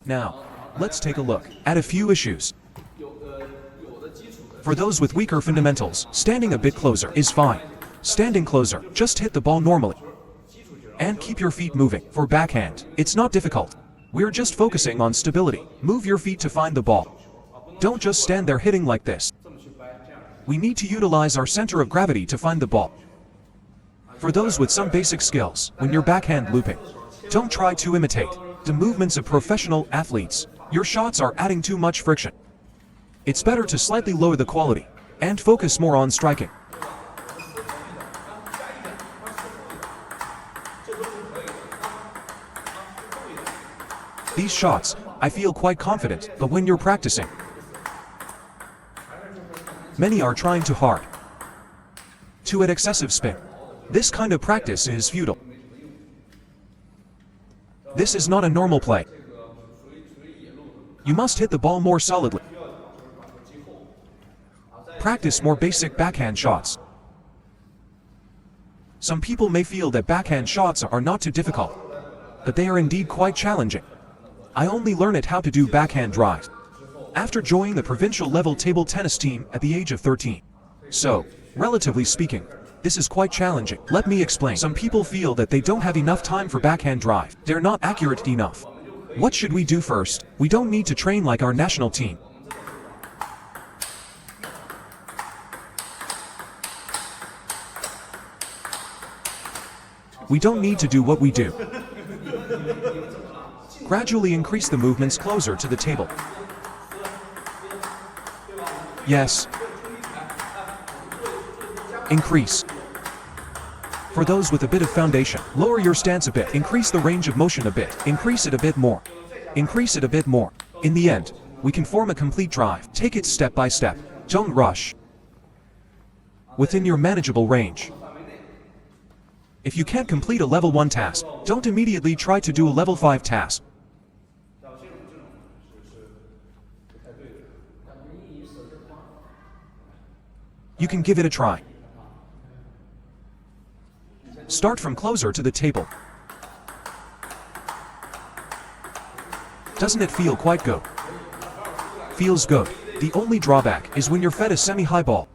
Now, let's take a look at a few issues. For those with weaker fundamentals, standing a bit closer is fine. Standing closer, just hit the ball normally. And keep your feet moving. For backhand, it's not difficult. We're just focusing on stability. Move your feet to find the ball. Don't just stand there hitting like this. We need to utilize our center of gravity to find the ball. For those with some basic skills, when you're backhand looping, don't try to imitate the movements of professional athletes. Your shots are adding too much friction. It's better to slightly lower the quality and focus more on striking. These shots, I feel quite confident, but when you're practicing, many are trying too hard to add excessive spin. This kind of practice is futile. This is not a normal play. You must hit the ball more solidly. Practice more basic backhand shots. Some people may feel that backhand shots are not too difficult, but they are indeed quite challenging. I only learned how to do backhand drives after joining the provincial level table tennis team at the age of 13. So, relatively speaking, this is quite challenging. Let me explain. Some people feel that they don't have enough time for backhand drive. They're not accurate enough. What should we do first? We don't need to train like our national team. We don't need to do what we do. Gradually increase the movements closer to the table. Yes. Increase. For those with a bit of foundation, lower your stance a bit. Increase the range of motion a bit. Increase it a bit more. Increase it a bit more. In the end, we can form a complete drive. Take it step by step. Don't rush. Within your manageable range. If you can't complete a level 1 task, don't immediately try to do a level 5 task. You can give it a try. Start from closer to the table. Doesn't it feel quite good? Feels good. The only drawback is when you're fed a semi-high ball.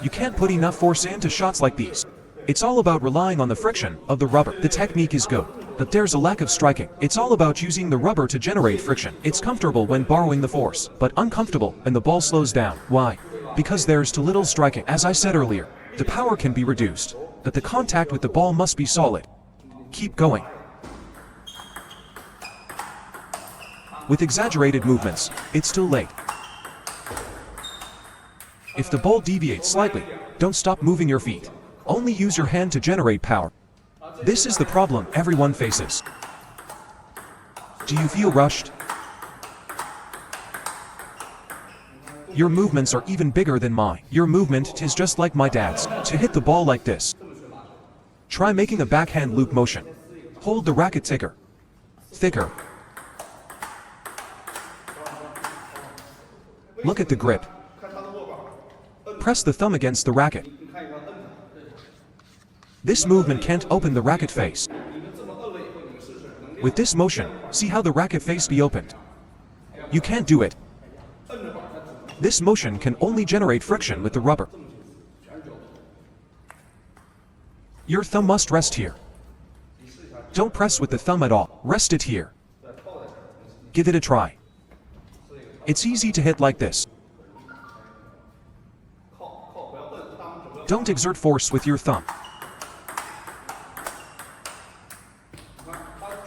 You can't put enough force into shots like these. It's all about relying on the friction of the rubber. The technique is good, but there's a lack of striking. It's all about using the rubber to generate friction. It's comfortable when borrowing the force, but uncomfortable when the ball slows down. Why? Because there's too little striking. As I said earlier, the power can be reduced, but the contact with the ball must be solid. Keep going. With exaggerated movements, it's too late. If the ball deviates slightly, don't stop moving your feet. Only use your hand to generate power. This is the problem everyone faces. Do you feel rushed? Your movements are even bigger than mine. Your movement is just like my dad's. To hit the ball like this. Try making a backhand loop motion. Hold the racket thicker. Thicker. Look at the grip. Press the thumb against the racket. This movement can't open the racket face. With this motion, see how the racket face be opened. You can't do it. This motion can only generate friction with the rubber. Your thumb must rest here. Don't press with the thumb at all. Rest it here. Give it a try. It's easy to hit like this. Don't exert force with your thumb.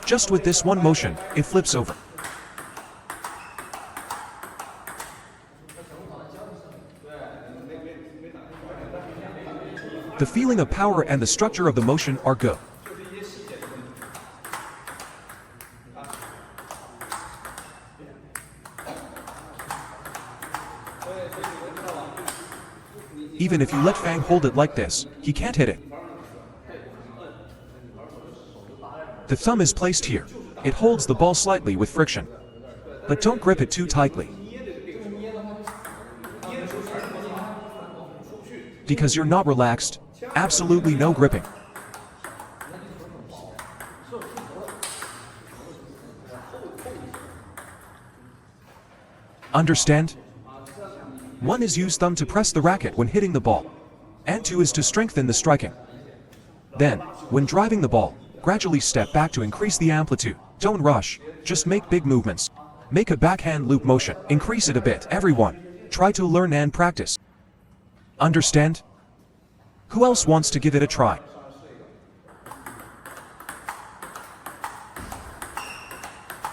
Just with this one motion, it flips over. The feeling of power and the structure of the motion are good. Even if you let Fang hold it like this, he can't hit it. The thumb is placed here. It holds the ball slightly with friction. But don't grip it too tightly, because you're not relaxed. Absolutely no gripping. Understand? 1 is use thumb to press the racket when hitting the ball, and 2 is to strengthen the striking. Then, when driving the ball, gradually step back to increase the amplitude. Don't rush, just make big movements. Make a backhand loop motion, increase it a bit. Everyone, try to learn and practice. Understand? Who else wants to give it a try?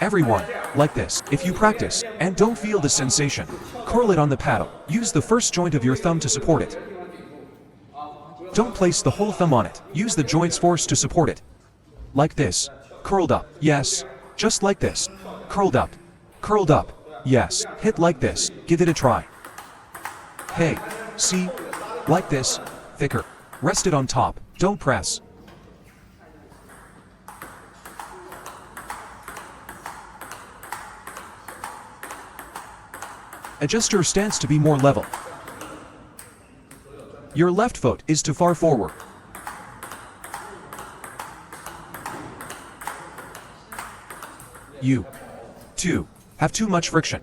Everyone, like this. If you practice, and don't feel the sensation, curl it on the paddle. Use the first joint of your thumb to support it. Don't place the whole thumb on it. Use the joint's force to support it. Like this. Curled up. Yes. Just like this. Curled up. Curled up. Yes. Hit like this. Give it a try. Hey. See? Like this. Thicker. Rest it on top. Don't press. Adjust your stance to be more level. Your left foot is too far forward. You, too, have too much friction.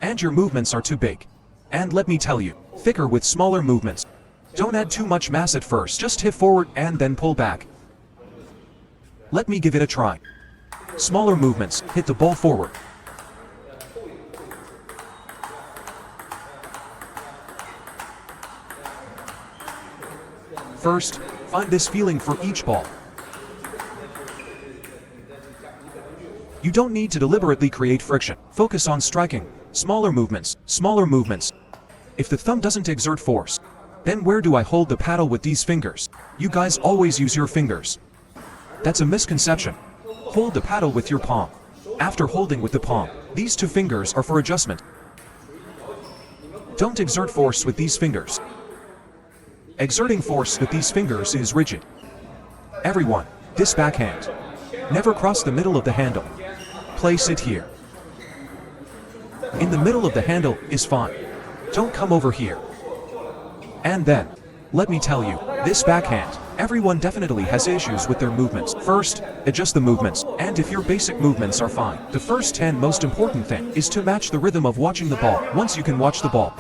And your movements are too big. And let me tell you, thicker with smaller movements. Don't add too much mass at first, just hit forward and then pull back. Let me give it a try. Smaller movements, hit the ball forward. First, find this feeling for each ball. You don't need to deliberately create friction. Focus on striking. Smaller movements, smaller movements. If the thumb doesn't exert force, then where do I hold the paddle with these fingers? You guys always use your fingers. That's a misconception. Hold the paddle with your palm. After holding with the palm, these 2 fingers are for adjustment. Don't exert force with these fingers. Exerting force with these fingers is rigid. Everyone, this backhand. Never cross the middle of the handle. Place it here. In the middle of the handle is fine. Don't come over here. And then, let me tell you, this backhand, everyone definitely has issues with their movements. First, adjust the movements, and if your basic movements are fine, the first 10 most important thing is to match the rhythm of watching the ball. Once you can watch the ball,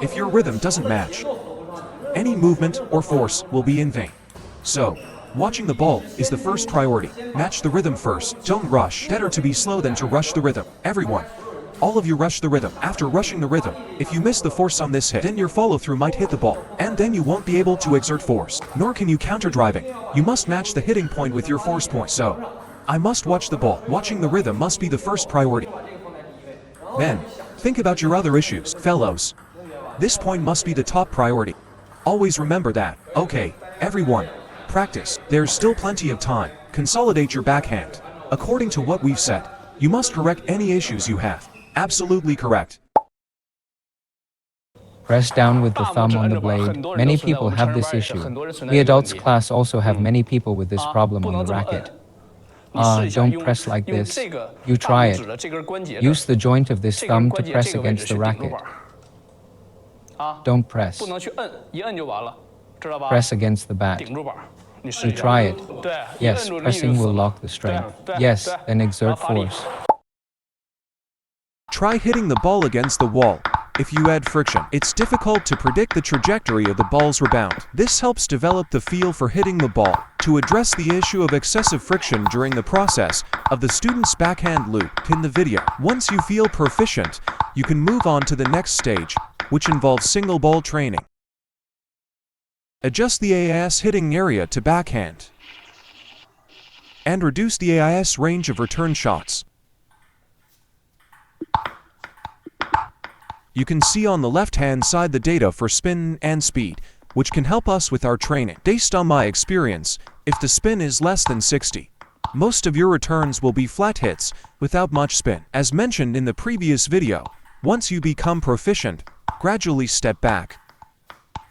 if your rhythm doesn't match, any movement or force will be in vain. So, watching the ball is the first priority. Match the rhythm first. Don't rush. Better to be slow than to rush the rhythm. Everyone, all of you rush the rhythm. After rushing the rhythm, if you miss the force on this hit, then your follow-through might hit the ball, and then you won't be able to exert force, nor can you counter driving. You must match the hitting point with your force point. So, I must watch the ball. Watching the rhythm must be the first priority. Then, think about your other issues. Fellows, this point must be the top priority. Always remember that. Okay, everyone, practice. There's still plenty of time. Consolidate your backhand. According to what we've said, you must correct any issues you have. Absolutely correct. Press down with the thumb on the blade. Many people have this issue. The adults class also have many people with this problem on the racket. Don't press like this. You try it. Use the joint of this thumb to press against the racket. Don't press. Press against the bat. You try it. Yes, pressing will lock the strength. Yes, then exert force. Try hitting the ball against the wall. If you add friction, it's difficult to predict the trajectory of the ball's rebound. This helps develop the feel for hitting the ball. To address the issue of excessive friction during the process of the student's backhand loop in the video, once you feel proficient, you can move on to the next stage, which involves single ball training. Adjust the AIS hitting area to backhand, and reduce the AIS range of return shots. You can see on the left-hand side the data for spin and speed, which can help us with our training. Based on my experience, if the spin is less than 60, most of your returns will be flat hits without much spin. As mentioned in the previous video, once you become proficient, gradually step back.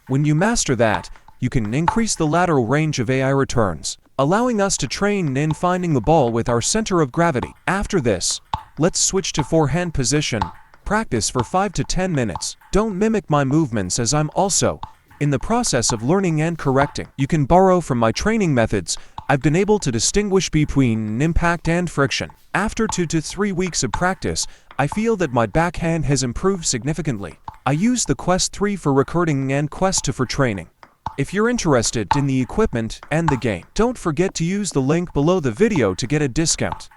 When you master that, you can increase the lateral range of AI returns, allowing us to train in finding the ball with our center of gravity. After this, let's switch to forehand position. Practice for 5 to 10 minutes. Don't mimic my movements as I'm also in the process of learning and correcting. You can borrow from my training methods. I've been able to distinguish between impact and friction. After 2 to 3 weeks of practice, I feel that my backhand has improved significantly. I use the Quest 3 for recording and Quest 2 for training. If you're interested in the equipment and the game, don't forget to use the link below the video to get a discount.